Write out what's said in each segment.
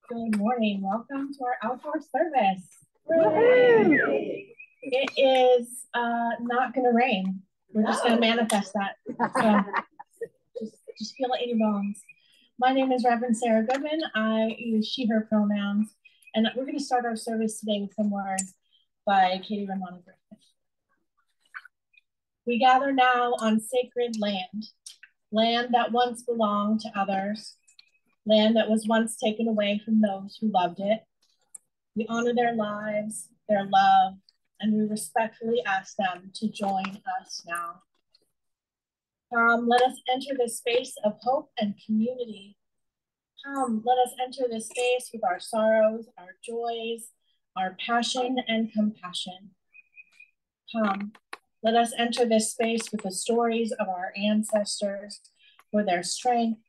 Good morning. Welcome to our outdoor service. Yay. It is not going to rain. We're just going to manifest that. So just feel it in your bones. My name is Reverend Sarah Goodman. I use she, her pronouns. And we're going to start our service today with some words by Katie Ramona Griffith. We gather now on sacred land, land that once belonged to others, land that was once taken away from those who loved it. We honor their lives, their love, and we respectfully ask them to join us now. Let us enter this space of hope and community. Let us enter this space with our sorrows, our joys, our passion and compassion. Let us enter this space with the stories of our ancestors, where their strength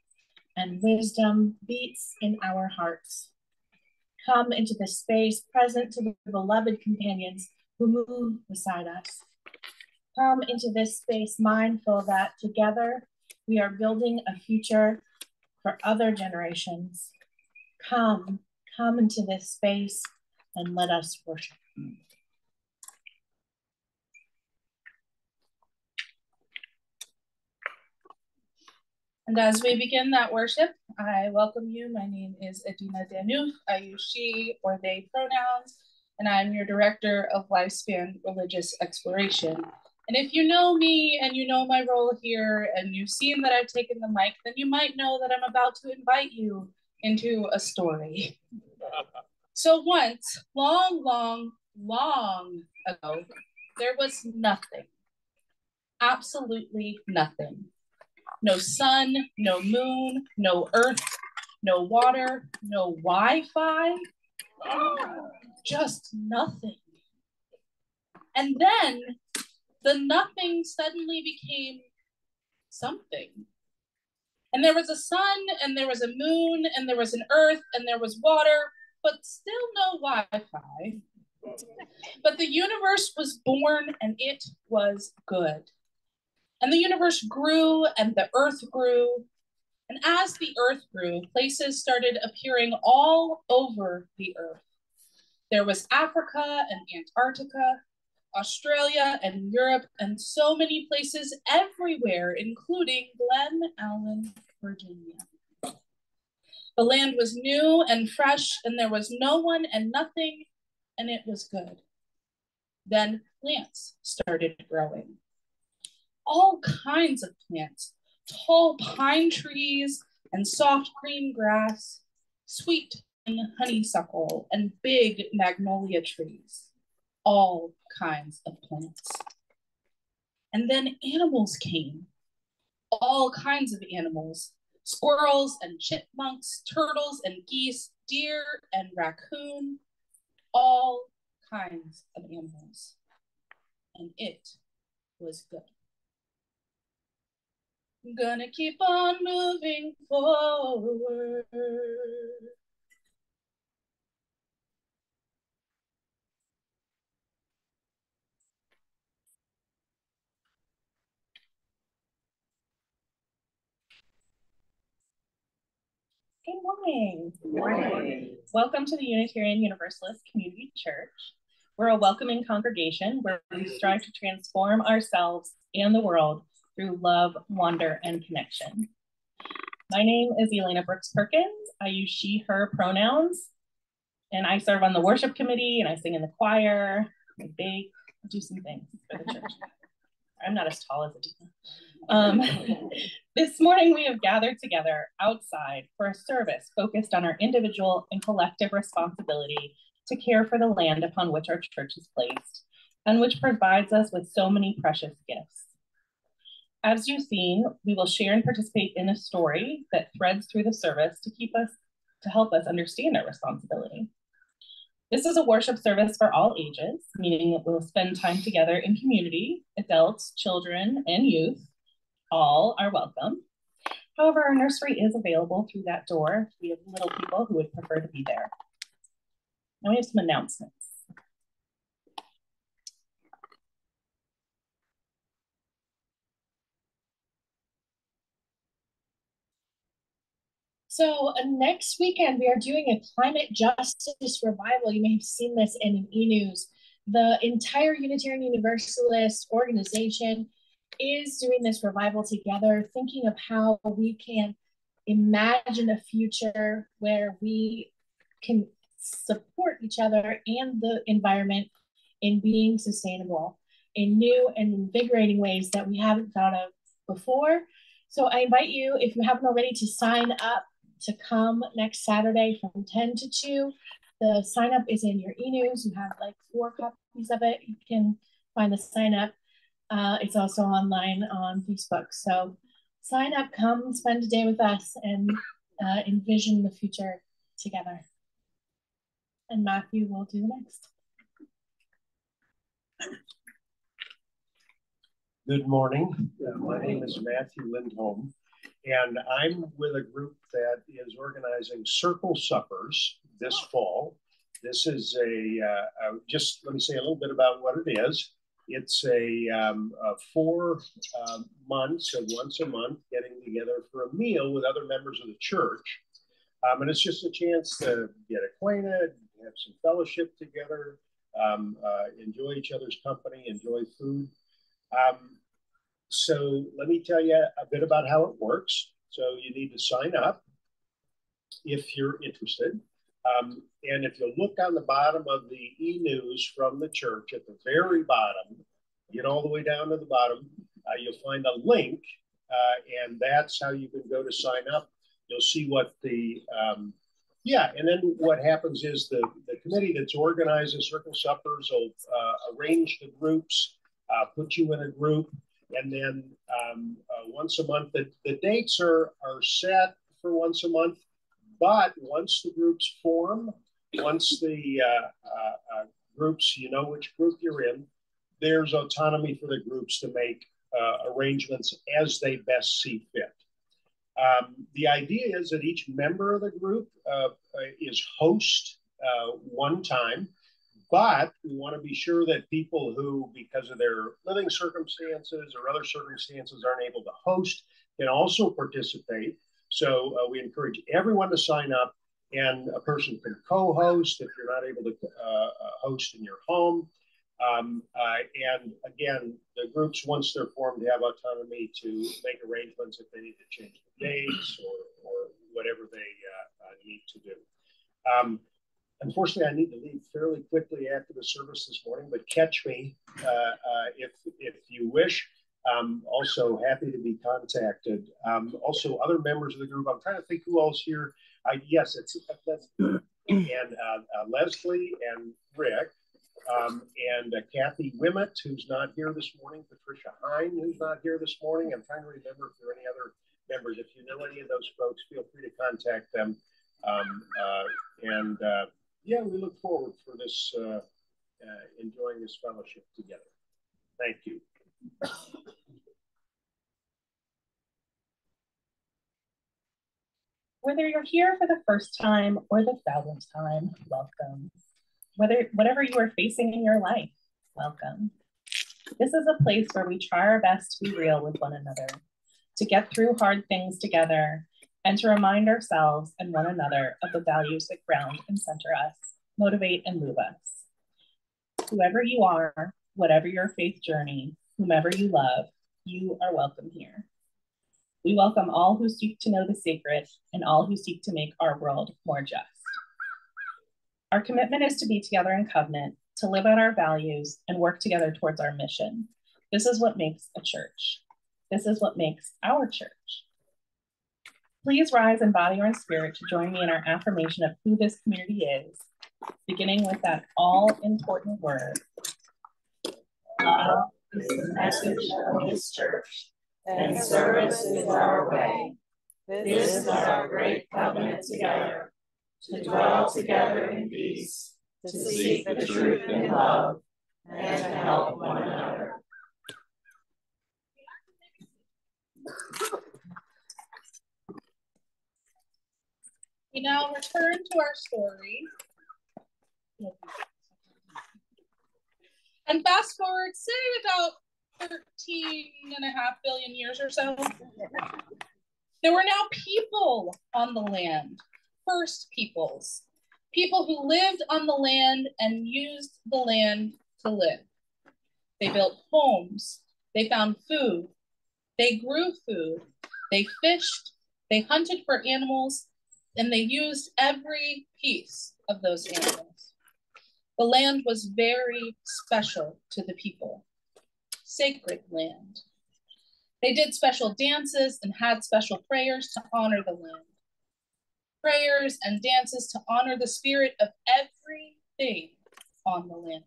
and wisdom beats in our hearts. Come into this space present to the beloved companions who move beside us. Come into this space mindful that together we are building a future for other generations. Come into this space and let us worship. And as we begin that worship, I welcome you. My name is Edina Danouf. I use she or they pronouns, and I'm your Director of Lifespan Religious Exploration. And if you know me and you know my role here and you've seen that I've taken the mic, then you might know that I'm about to invite you into a story. So once, long ago, there was nothing, absolutely nothing. No sun, no moon, no earth, no water, no Wi-Fi, just nothing. And then the nothing suddenly became something. And there was a sun, and there was a moon, and there was an earth, and there was water, but still no Wi-Fi. But the universe was born, and it was good. And the universe grew, and the earth grew. And as the earth grew, places started appearing all over the earth. There was Africa and Antarctica, Australia and Europe, and so many places everywhere, including Glen, Virginia. The land was new and fresh, and there was no one and nothing, and it was good. Then plants started growing. All kinds of plants, tall pine trees and soft green grass, sweet honeysuckle and big magnolia trees, all kinds of plants. And then animals came, all kinds of animals, squirrels and chipmunks, turtles and geese, deer and raccoon, all kinds of animals. And it was good. I'm gonna keep on moving forward. Good morning. Good morning. Welcome to the Unitarian Universalist Community Church. We're a welcoming congregation where we strive to transform ourselves and the world through love, wonder, and connection. My name is Elena Brooks Perkins. I use she, her pronouns, and I serve on the worship committee, and I sing in the choir, I bake, I do some things for the church. I'm not as tall as Adina. This morning we have gathered together outside for a service focused on our individual and collective responsibility to care for the land upon which our church is placed and which provides us with so many precious gifts. As you've seen, we will share and participate in a story that threads through the service to help us understand our responsibility. This is a worship service for all ages, meaning that we'll spend time together in community. Adults, children, and youth, all are welcome. However, our nursery is available through that door. We have little people who would prefer to be there. Now we have some announcements. So next weekend, we are doing a climate justice revival. You may have seen this in e-news. The entire Unitarian Universalist organization is doing this revival together, thinking of how we can imagine a future where we can support each other and the environment in being sustainable in new and invigorating ways that we haven't thought of before. So I invite you, if you haven't already, to sign up to come next Saturday from 10 to 2. The sign up is in your e-news. You have like 4 copies of it. You can find the sign up. It's also online on Facebook. So sign up, come spend a day with us and envision the future together. And Matthew will do the next. Good morning. My name is Matthew Lindholm, and I'm with a group that is organizing circle suppers this fall. This is just let me say a little bit about what it is. It's a 4 months and once a month getting together for a meal with other members of the church. And it's just a chance to get acquainted, have some fellowship together, enjoy each other's company, enjoy food. So let me tell you a bit about how it works. So you need to sign up if you're interested. And if you look on the bottom of the e-news from the church at the very bottom, get all the way down to the bottom, you'll find a link, and that's how you can go to sign up. You'll see what the, and then what happens is the committee that's organizing circle suppers will arrange the groups, put you in a group, and then once a month, the dates are set for once a month, but once the groups form, once the groups, you know which group you're in, there's autonomy for the groups to make arrangements as they best see fit. The idea is that each member of the group is host one time, but we want to be sure that people who, because of their living circumstances or other circumstances, aren't able to host can also participate. So we encourage everyone to sign up, and a person can co-host if you're not able to host in your home. And again, the groups, once they're formed, have autonomy to make arrangements if they need to change the dates or whatever they need to do. Unfortunately, I need to leave fairly quickly after the service this morning, but catch me if you wish. Also happy to be contacted. Also, other members of the group. I'm trying to think who else here. Yes, it's and Leslie and Rick. And Kathy Wimett, who's not here this morning, Patricia Hine, who's not here this morning. I'm trying to remember if there are any other members. If you know any of those folks, feel free to contact them. Yeah, we look forward for this, enjoying this fellowship together. Thank you. Whether you're here for the first time or the 1000th time, welcome. Whatever you are facing in your life, welcome. This is a place where we try our best to be real with one another, to get through hard things together, and to remind ourselves and one another of the values that ground and center us, motivate and move us. Whoever you are, whatever your faith journey, whomever you love, you are welcome here. We welcome all who seek to know the sacred and all who seek to make our world more just. Our commitment is to be together in covenant, to live out our values, and work together towards our mission. This is what makes a church. This is what makes our church. Please rise in body or in spirit to join me in our affirmation of who this community is, beginning with that all-important word. Love is the message of this church, and service is our way. This is our great covenant together, to dwell together in peace, to seek the truth in love, and to help one another. We now return to our story. And fast forward, say about 13.5 billion years or so. There were now people on the land, first peoples, people who lived on the land and used the land to live. They built homes, they found food, they grew food, they fished, they hunted for animals, and they used every piece of those animals. The land was very special to the people, sacred land. They did special dances and had special prayers to honor the land. Prayers and dances to honor the spirit of everything on the land.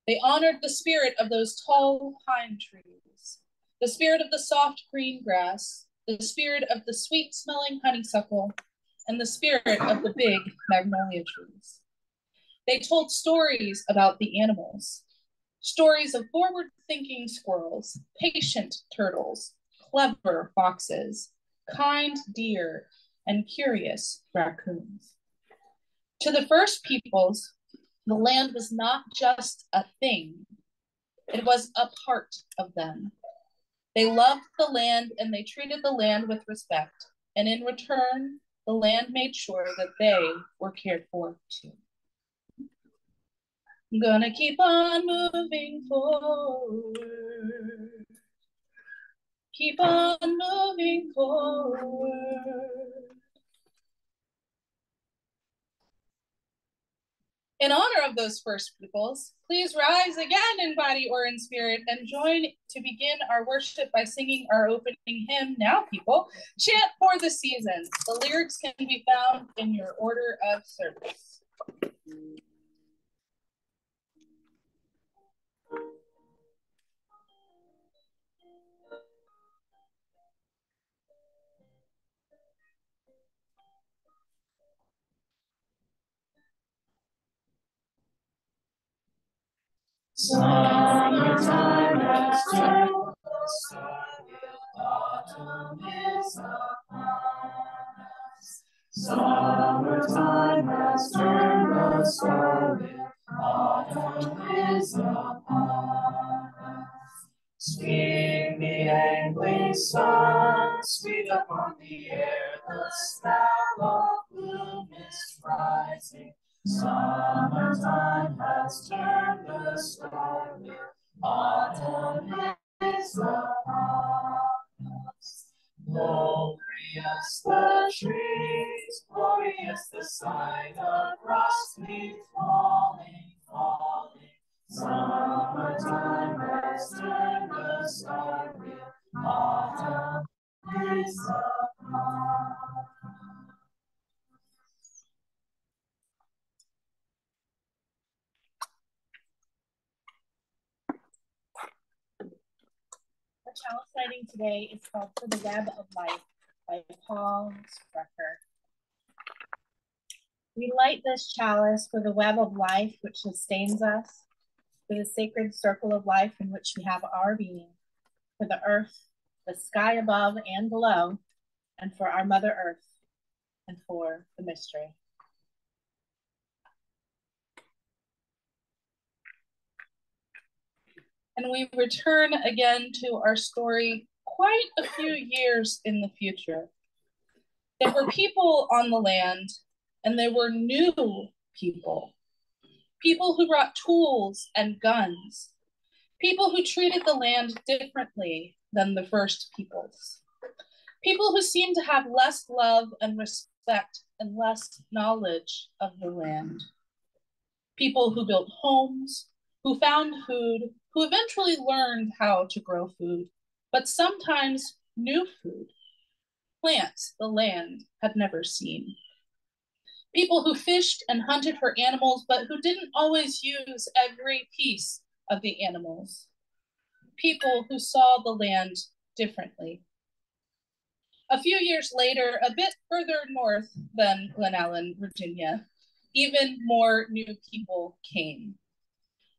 They honored the spirit of those tall pine trees, the spirit of the soft green grass, the spirit of the sweet-smelling honeysuckle, and the spirit of the big magnolia trees. They told stories about the animals, stories of forward-thinking squirrels, patient turtles, clever foxes, kind deer, and curious raccoons. To the first peoples, the land was not just a thing, it was a part of them. They loved the land and they treated the land with respect, and in return, the land made sure that they were cared for too. I'm gonna keep on moving forward. Keep on moving forward. In honor of those first peoples, please rise again in body or in spirit and join to begin our worship by singing our opening hymn, Now People, Chant for the Seasons. The lyrics can be found in your order of service. Summertime has turned the sky, autumn is upon us. Summertime has turned the sky, autumn is upon us. Sweet the angling sun, sweet upon the air, the smell of bloom is rising. Summertime has turned the sky, autumn is upon us. Glorious the trees, glorious the sight of frost leaves falling, falling. Summertime has turned the sky, autumn is upon us. Our chalice lighting today is called For the Web of Life by Paul Sprecher. We light this chalice for the web of life which sustains us, for the sacred circle of life in which we have our being, for the earth, the sky above and below, and for our Mother Earth, and for the mystery. And we return again to our story quite a few years in the future. There were people on the land, and there were new people. People who brought tools and guns. People who treated the land differently than the first peoples. People who seemed to have less love and respect and less knowledge of the land. People who built homes, who found food, who eventually learned how to grow food, but sometimes new food, plants the land had never seen. People who fished and hunted for animals, but who didn't always use every piece of the animals. People who saw the land differently. A few years later, a bit further north than Glen, Virginia, even more new people came.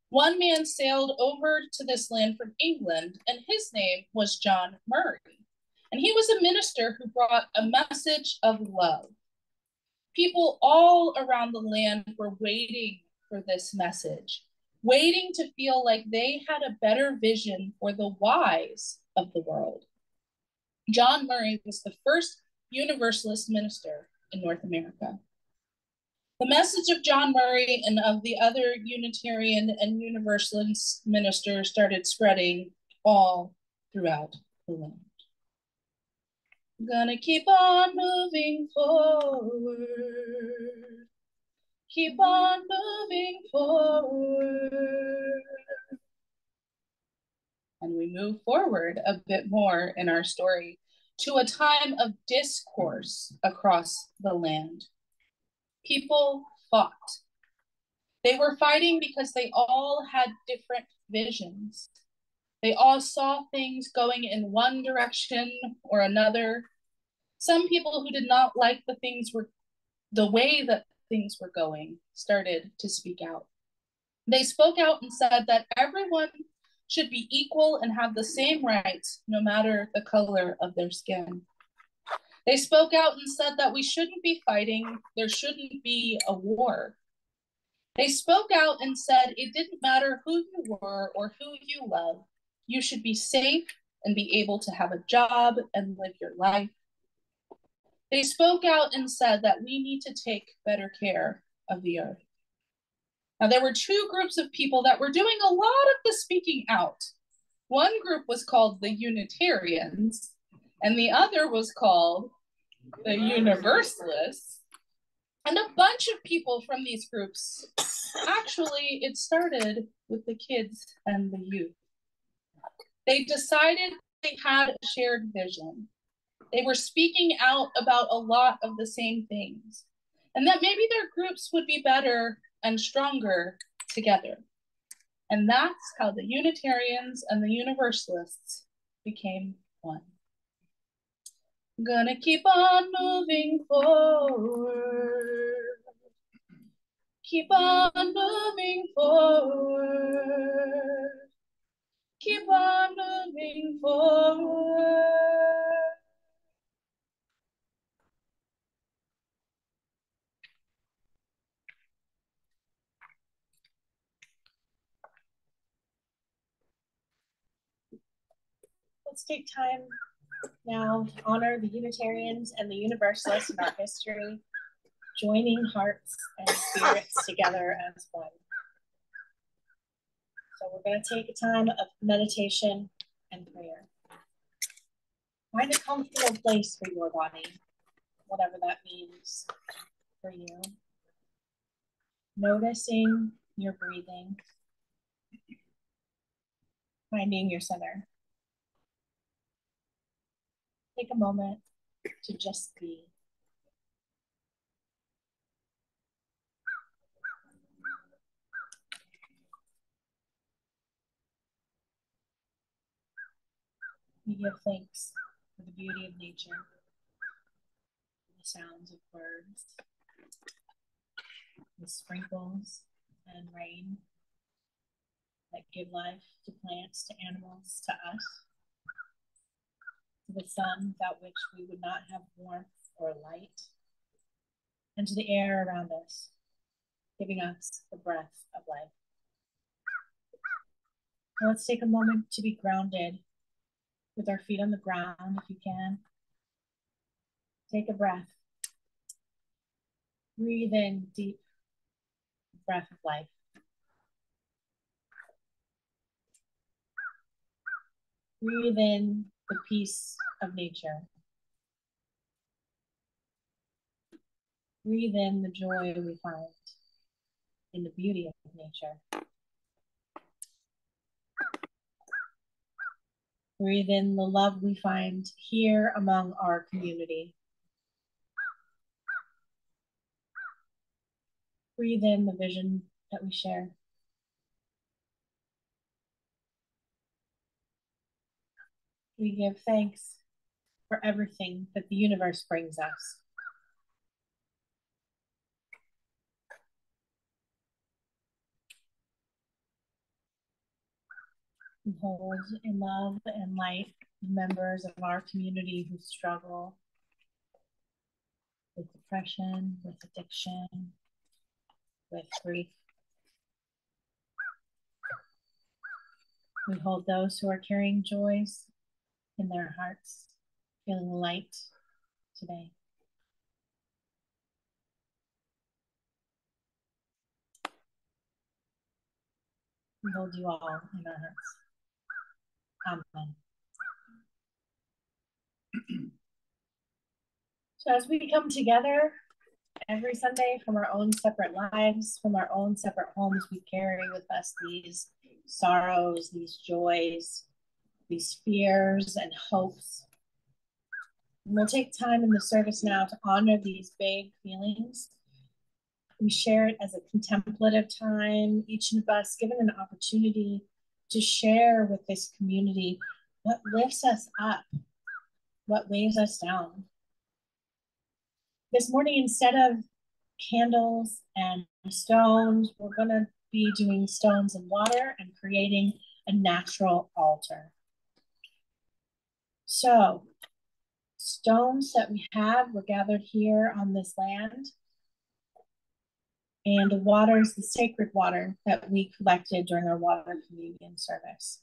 One man sailed over to this land from England, and his name was John Murray. And he was a minister who brought a message of love. People all around the land were waiting for this message, waiting to feel like they had a better vision for the whys of the world. John Murray was the first Universalist minister in North America. The message of John Murray and of the other Unitarian and Universalist ministers started spreading all throughout the land. I'm gonna keep on moving forward. Keep on moving forward. And we move forward a bit more in our story to a time of discourse across the land. People fought. They were fighting because they all had different visions. They all saw things going in one direction or another. Some people who did not like the way that things were going started to speak out. They spoke out and said that everyone should be equal and have the same rights, no matter the color of their skin. They spoke out and said that we shouldn't be fighting, there shouldn't be a war. They spoke out and said it didn't matter who you were or who you loved, you should be safe and be able to have a job and live your life. They spoke out and said that we need to take better care of the earth. Now, there were two groups of people that were doing a lot of the speaking out. One group was called the Unitarians, and the other was called the Universalists. And a bunch of people from these groups, actually, it started with the kids and the youth. They decided they had a shared vision. They were speaking out about a lot of the same things, and that maybe their groups would be better and stronger together. And that's how the Unitarians and the Universalists became one. I'm gonna keep on moving forward. Keep on moving forward. Keep on moving forward. Let's take time now to honor the Unitarians and the Universalists in our history, joining hearts and spirits together as one. So we're going to take a time of meditation and prayer. Find a comfortable place for your body, whatever that means for you. Noticing your breathing, finding your center. Take a moment to just be. We give thanks for the beauty of nature, the sounds of birds, the sprinkles and rain that give life to plants, to animals, to us, to the sun without which we would not have warmth or light, and to the air around us, giving us the breath of life. Now let's take a moment to be grounded with our feet on the ground if you can. Take a breath. Breathe in deep breath of life. Breathe in the peace of nature. Breathe in the joy we find in the beauty of nature. Breathe in the love we find here among our community. Breathe in the vision that we share. We give thanks for everything that the universe brings us. We hold in love and light members of our community who struggle with depression, with addiction, with grief. We hold those who are carrying joys in their hearts Feeling light today. We hold you all in our hearts. Amen. So as we come together every Sunday from our own separate lives, from our own separate homes, we carry with us these sorrows, these joys, these fears and hopes. And we'll take time in the service now to honor these big feelings. We share it as a contemplative time, each of us given an opportunity to share with this community what lifts us up, what weighs us down. This morning, instead of candles and stones, we're going to be doing stones and water and creating a natural altar. So, stones that we have were gathered here on this land. And the water is the sacred water that we collected during our water communion service.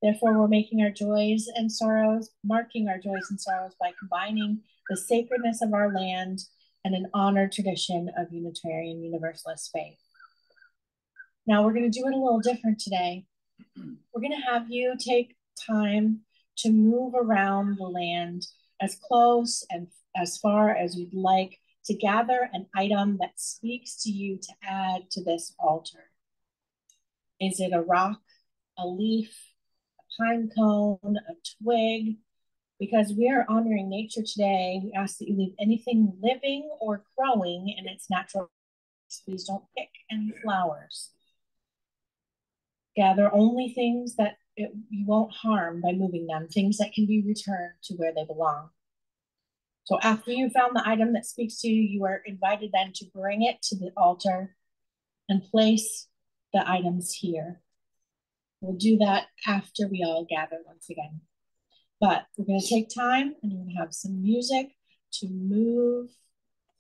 Therefore, we're making our joys and sorrows, marking our joys and sorrows by combining the sacredness of our land and an honored tradition of Unitarian Universalist faith. Now, we're going to do it a little different today. We're going to have you take time to move around the land as close and as far as you'd like to gather an item that speaks to you to add to this altar. Is it a rock, a leaf, a pine cone, a twig? Because we are honoring nature today, we ask that you leave anything living or growing in its natural place. Please don't pick any flowers. Gather only things that you won't harm by moving them, things that can be returned to where they belong. So after you found the item that speaks to you, you are invited then to bring it to the altar and place the items here. We'll do that after we all gather once again. But we're going to take time and we're going to have some music to move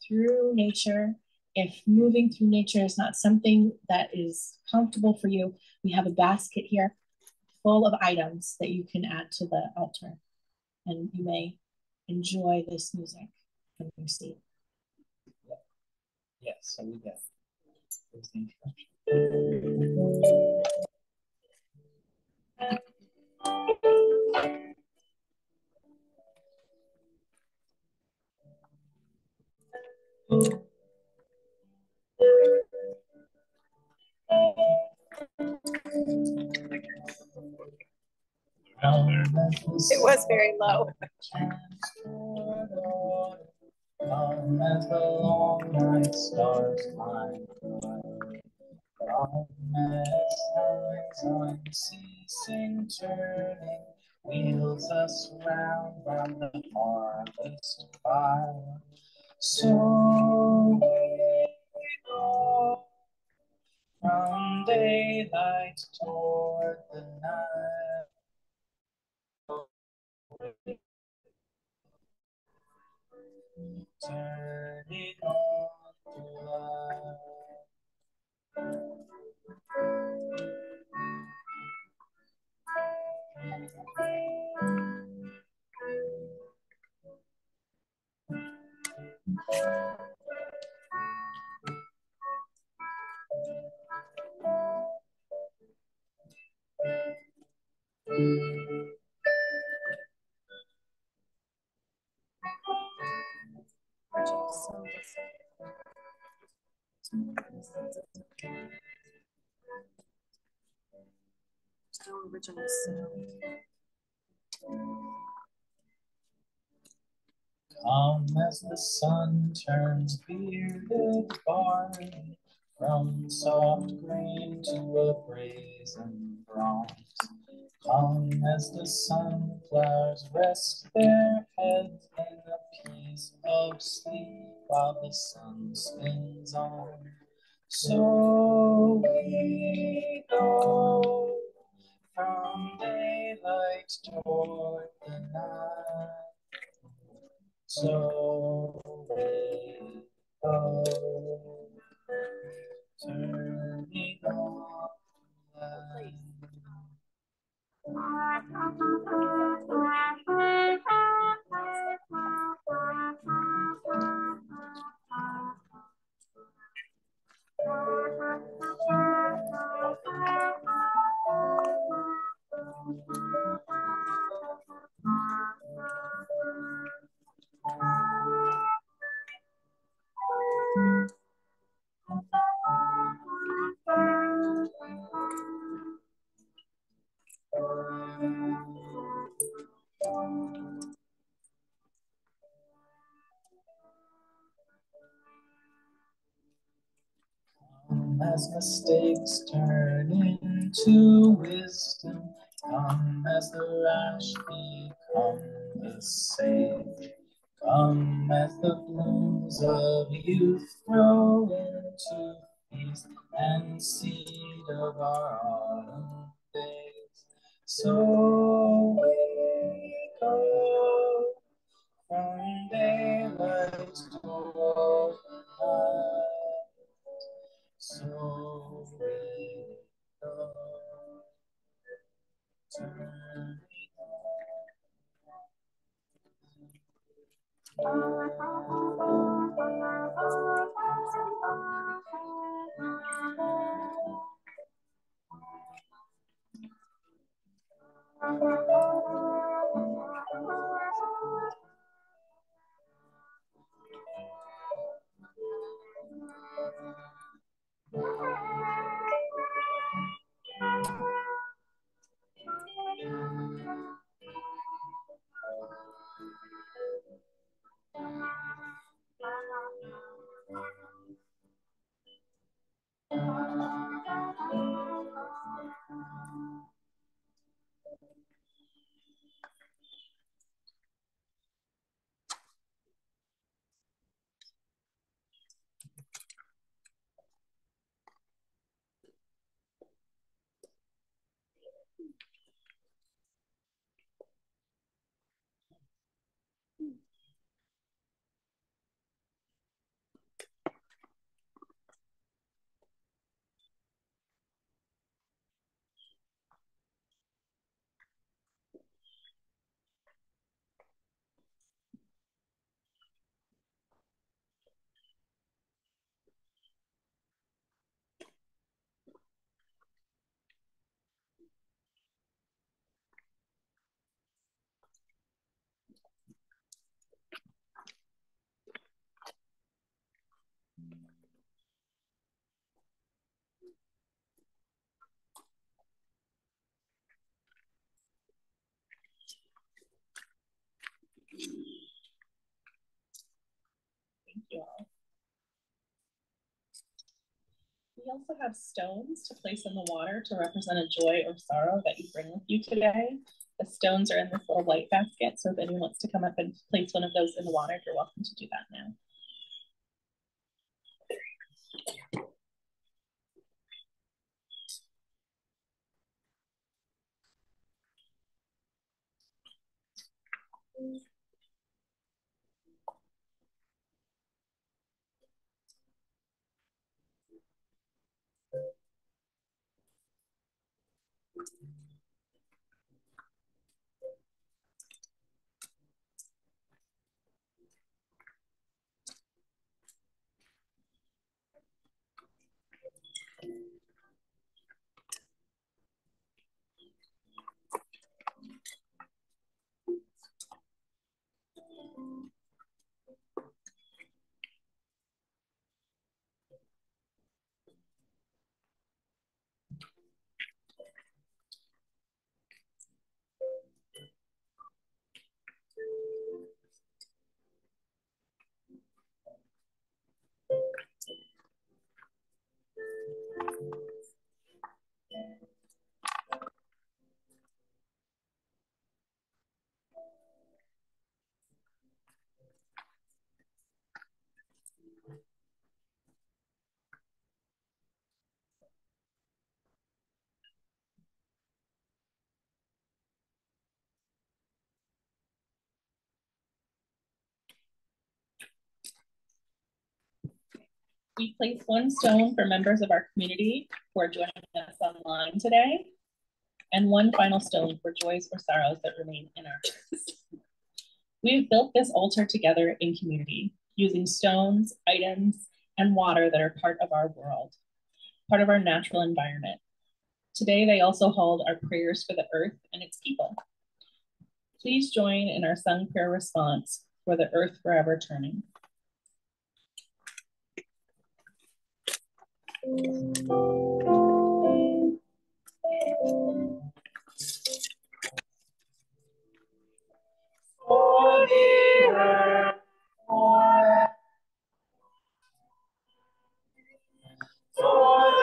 through nature. If moving through nature is not something that is comfortable for you, we have a basket here full of items that you can add to the altar. And you may enjoy this music from your seat. Yes, so we get It was very low. Come as the long night stars climb high. Come as time's unceasing turning wheels us round the harvest fire. So we go from daylight toward the night. Turning on the light. Original sound. Come as the sun turns bearded barley from soft green to a brazen bronze. Come as the sunflowers rest their heads in a peace of sleep while the sun spins on. So we go from daylight toward the night. So we go, turning on the light. as mistakes turn into wisdom. Come as the rash become the sage. Come as the blooms of youth grow into feast and seed of our autumn days. So we go from daylight to night. So we go, turning Thank you all. We also have stones to place in the water to represent a joy or sorrow that you bring with you today. The stones are in this little white basket, so if anyone wants to come up and place one of those in the water, you're welcome to do that now. We place one stone for members of our community who are joining us online today, and one final stone for joys or sorrows that remain in our hearts. We've built this altar together in community, using stones, items, and water that are part of our world, part of our natural environment. Today, they also hold our prayers for the earth and its people. Please join in our sung prayer response for the earth forever turning. For the earth, for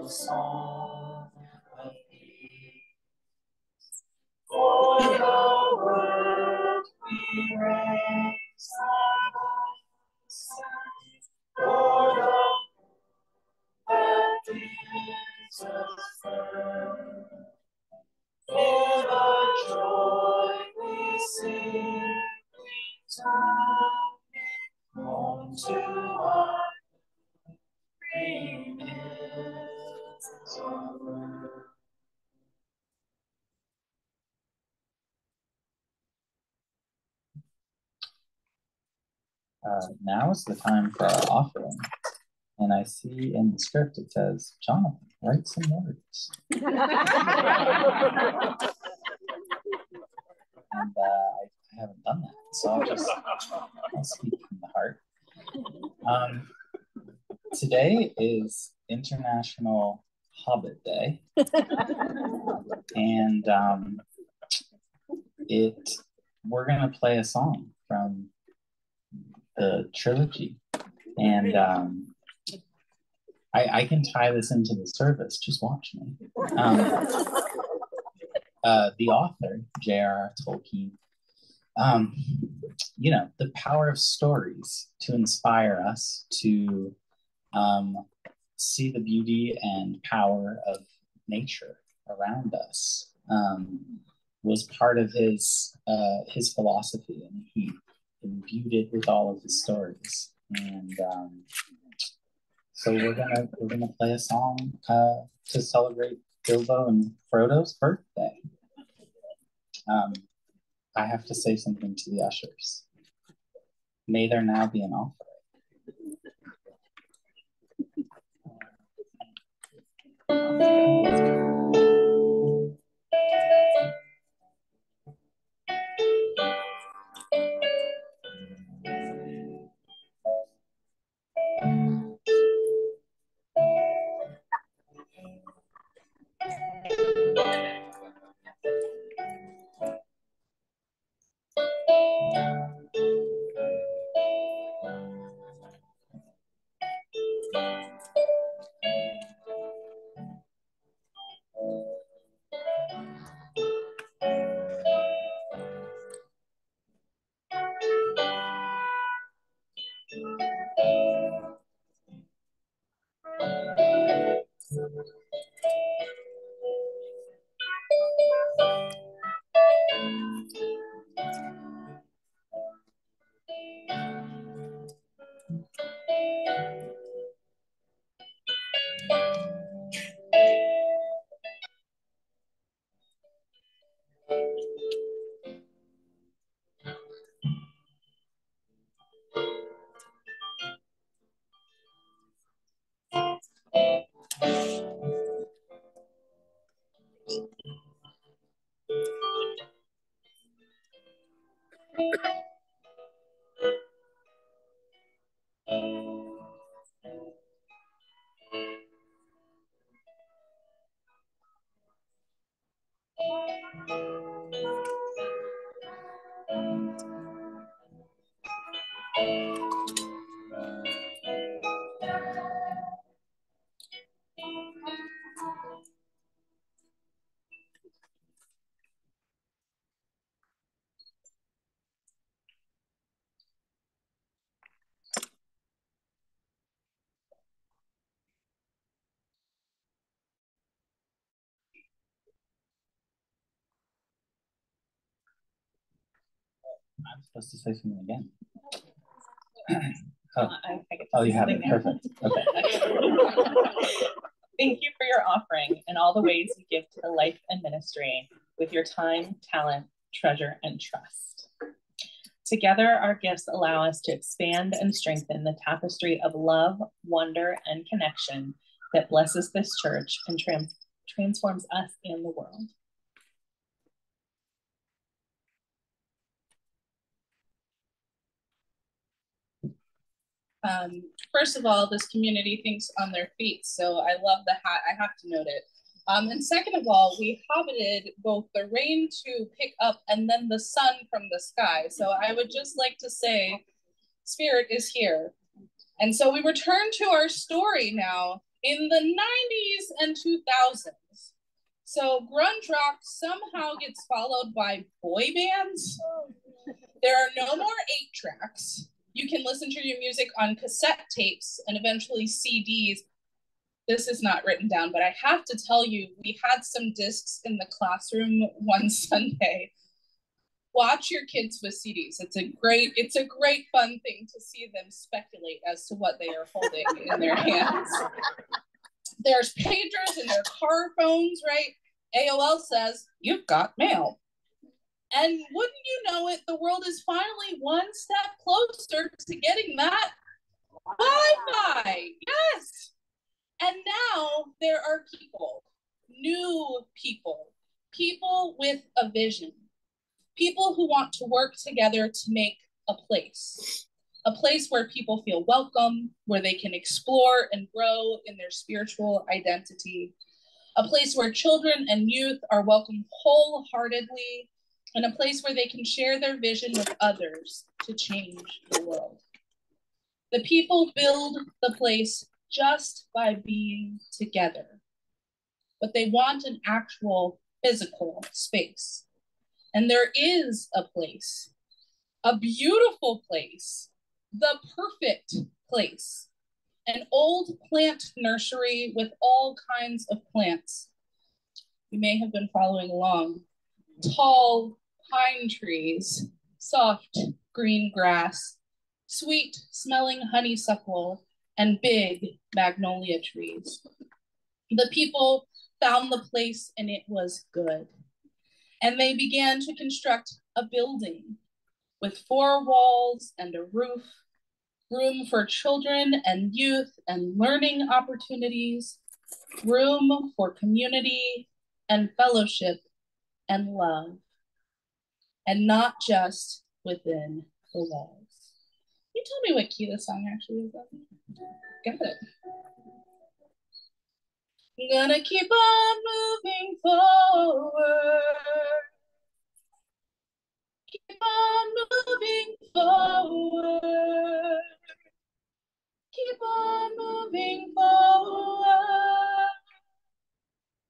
song of peace. For the world we raise our voice, for the that Jesus firm. For the joy we sing, returning home to our green hills of earth. Now is the time for our offering. And I see in the script it says, Jonathan, write some words. And I haven't done that, so I'll speak from the heart. Today is International Hobbit Day. And we're gonna play a song from the trilogy. And I can tie this into the service, just watch me. The author, J.R.R. Tolkien, you know, the power of stories to inspire us to see the beauty and power of nature around us was part of his philosophy, and he imbued it with all of his stories. And so we're gonna play a song to celebrate Bilbo and Frodo's birthday. I have to say something to the ushers. May there now be an offering. I'm supposed to say something again. Oh, you have it. Perfect. Okay. Thank you for your offering and all the ways you give to the life and ministry with your time, talent, treasure, and trust. Together, our gifts allow us to expand and strengthen the tapestry of love, wonder, and connection that blesses this church and transforms us and the world. First of all, this community thinks on their feet, so I love the hat. I have to note it. And second of all, we hobbited both the rain to pick up and then the sun from the sky. So I would just like to say, Spirit is here. And so we return to our story now in the 90s and 2000s. So grunge rock somehow gets followed by boy bands. There are no more 8-tracks. You can listen to your music on cassette tapes and eventually CDs. This is not written down, but I have to tell you, we had some discs in the classroom one Sunday. Watch your kids with CDs. It's a great fun thing to see them speculate as to what they are holding in their hands. There's pagers and their car phones, right? AOL says, you've got mail. And wouldn't you know it, the world is finally one step closer to getting that Wi-Fi. Yes. And now there are people, new people, people with a vision, people who want to work together to make a place where people feel welcome, where they can explore and grow in their spiritual identity, a place where children and youth are welcomed wholeheartedly, and a place where they can share their vision with others to change the world. The people build the place just by being together, but they want an actual physical space. And there is a place, a beautiful place, the perfect place, an old plant nursery with all kinds of plants. You may have been following along. Tall pine trees, soft green grass, sweet smelling honeysuckle, and big magnolia trees. The people found the place and it was good. And they began to construct a building with 4 walls and a roof, room for children and youth and learning opportunities, room for community and fellowship and love, and not just within the walls. Can you tell me what key this song actually is on? Got it. I'm gonna keep on moving forward. Keep on moving forward. Keep on moving forward.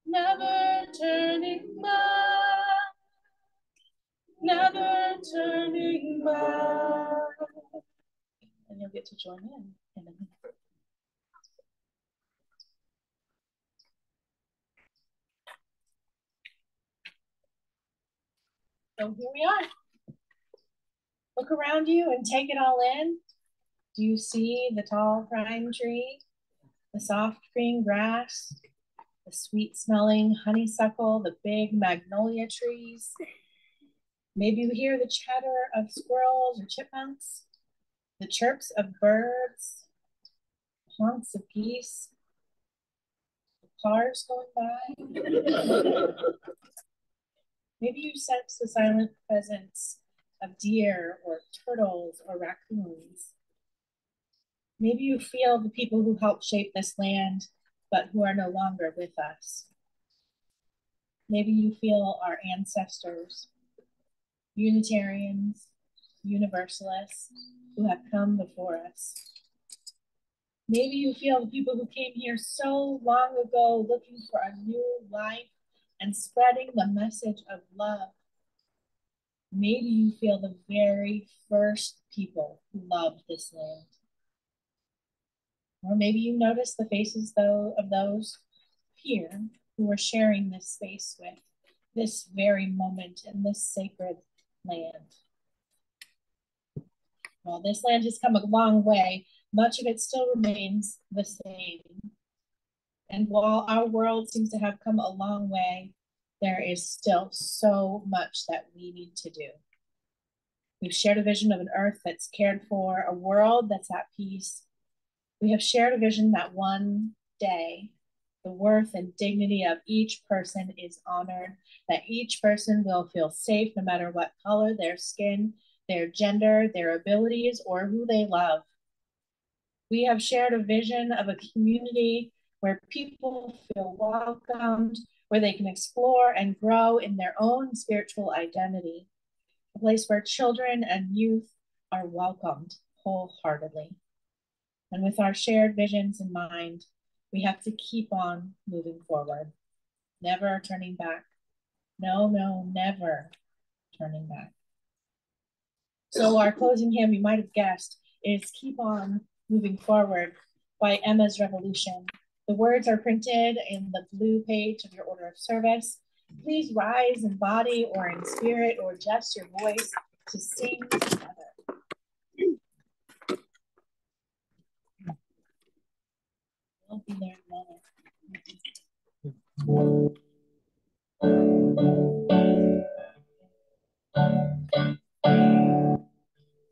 Never turning back. Never turning back. And you'll get to join in a minute. So here we are. Look around you and take it all in. Do you see the tall pine tree, the soft green grass, the sweet smelling honeysuckle, the big magnolia trees? Maybe you hear the chatter of squirrels or chipmunks, the chirps of birds, honks of geese, cars going by. Maybe you sense the silent presence of deer or turtles or raccoons. Maybe you feel the people who helped shape this land, but who are no longer with us. Maybe you feel our ancestors, Unitarians, Universalists, who have come before us. Maybe you feel the people who came here so long ago looking for a new life and spreading the message of love. Maybe you feel the very first people who loved this land. Or maybe you notice the faces of those here who are sharing this space with, this very moment in this sacred land. Well, this land has come a long way. Much of it still remains the same. And while our world seems to have come a long way, there is still so much that we need to do. We've shared a vision of an earth that's cared for, a world that's at peace. We have shared a vision that one day, the worth and dignity of each person is honored, that each person will feel safe no matter what color, their skin, their gender, their abilities, or who they love. We have shared a vision of a community where people feel welcomed, where they can explore and grow in their own spiritual identity, a place where children and youth are welcomed wholeheartedly. And with our shared visions in mind, We have to keep on moving forward, never turning back. No, no, never turning back. So our closing hymn, you might have guessed, is Keep On Moving Forward by Emma's Revolution. The words are printed in the blue page of your order of service. Please rise in body or in spirit or just your voice to sing together. We'll be there in a moment.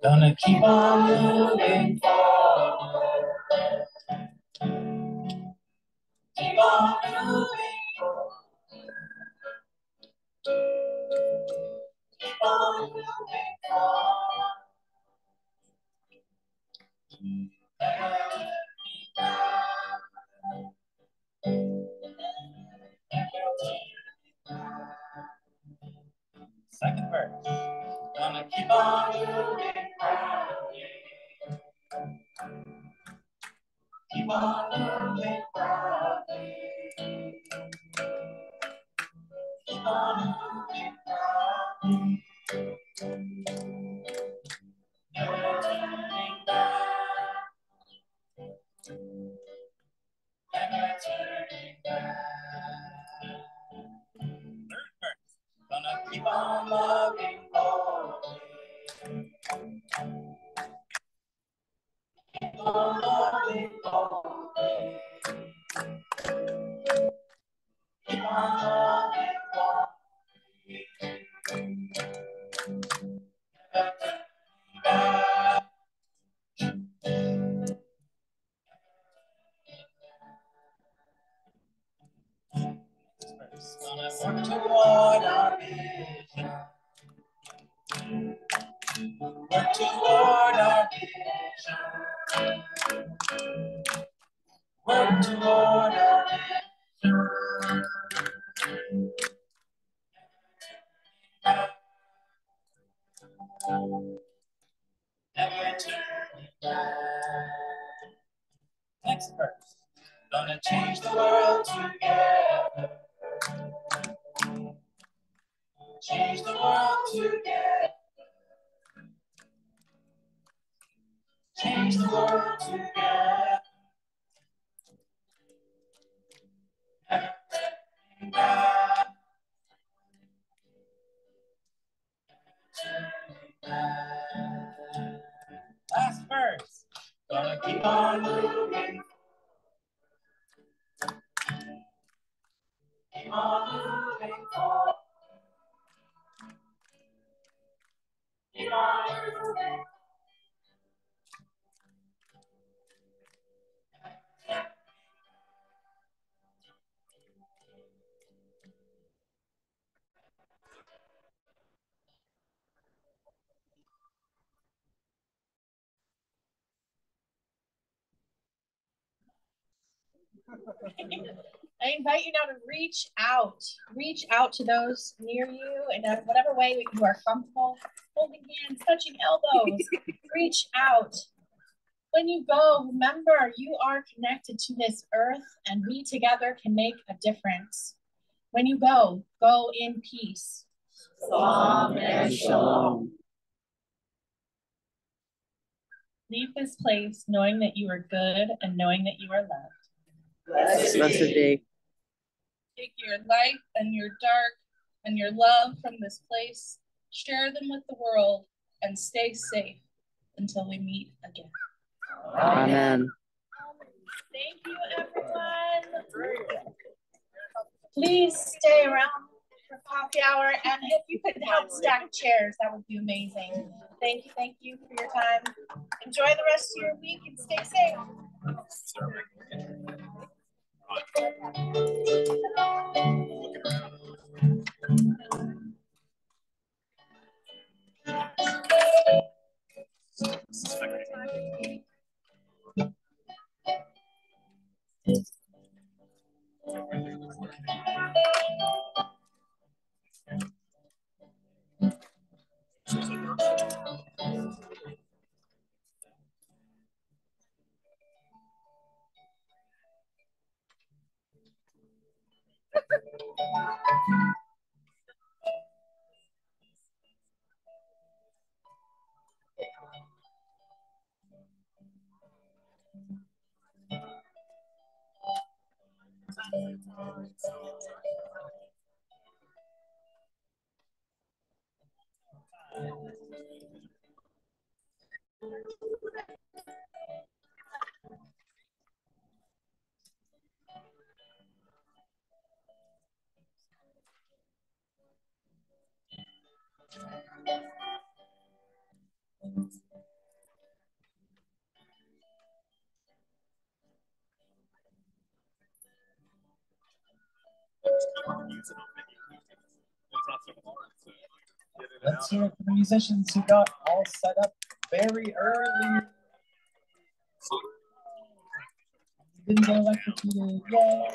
Gonna keep on moving forward. Keep on moving forward. Keep on moving forward. Never turning back. Never turning back. Second verse. Gonna keep on moving proudly. Keep on moving proudly. Keep on moving proudly. Never turning back. Never turning back. Third verse. Gonna keep on loving boldly. Keep on loving boldly. Keep on loving boldly. Never turning back. Gonna work toward our vision. Work toward our vision. Work toward our vision. Never turning back. Next verse. Gonna change the world together. Change the world together. Change the world together. Never turning back. Turning back. Last verse. Gonna keep on moving. Keep on moving forward. Keep on moving. I invite you now to reach out to those near you in whatever way you are comfortable, holding hands, touching elbows, reach out. When you go, remember you are connected to this earth and we together can make a difference. When you go, go in peace. Salam and shalom. Leave this place knowing that you are good and knowing that you are loved. Blessed day. Take your light and your dark and your love from this place, share them with the world, and stay safe until we meet again. Amen. Thank you, everyone. Please stay around for coffee hour, and if you could help stack chairs, that would be amazing. Thank you for your time. Enjoy the rest of your week and stay safe. Let's hear it for the musicians who got all set up very early. Didn't get electrocuted. Yay!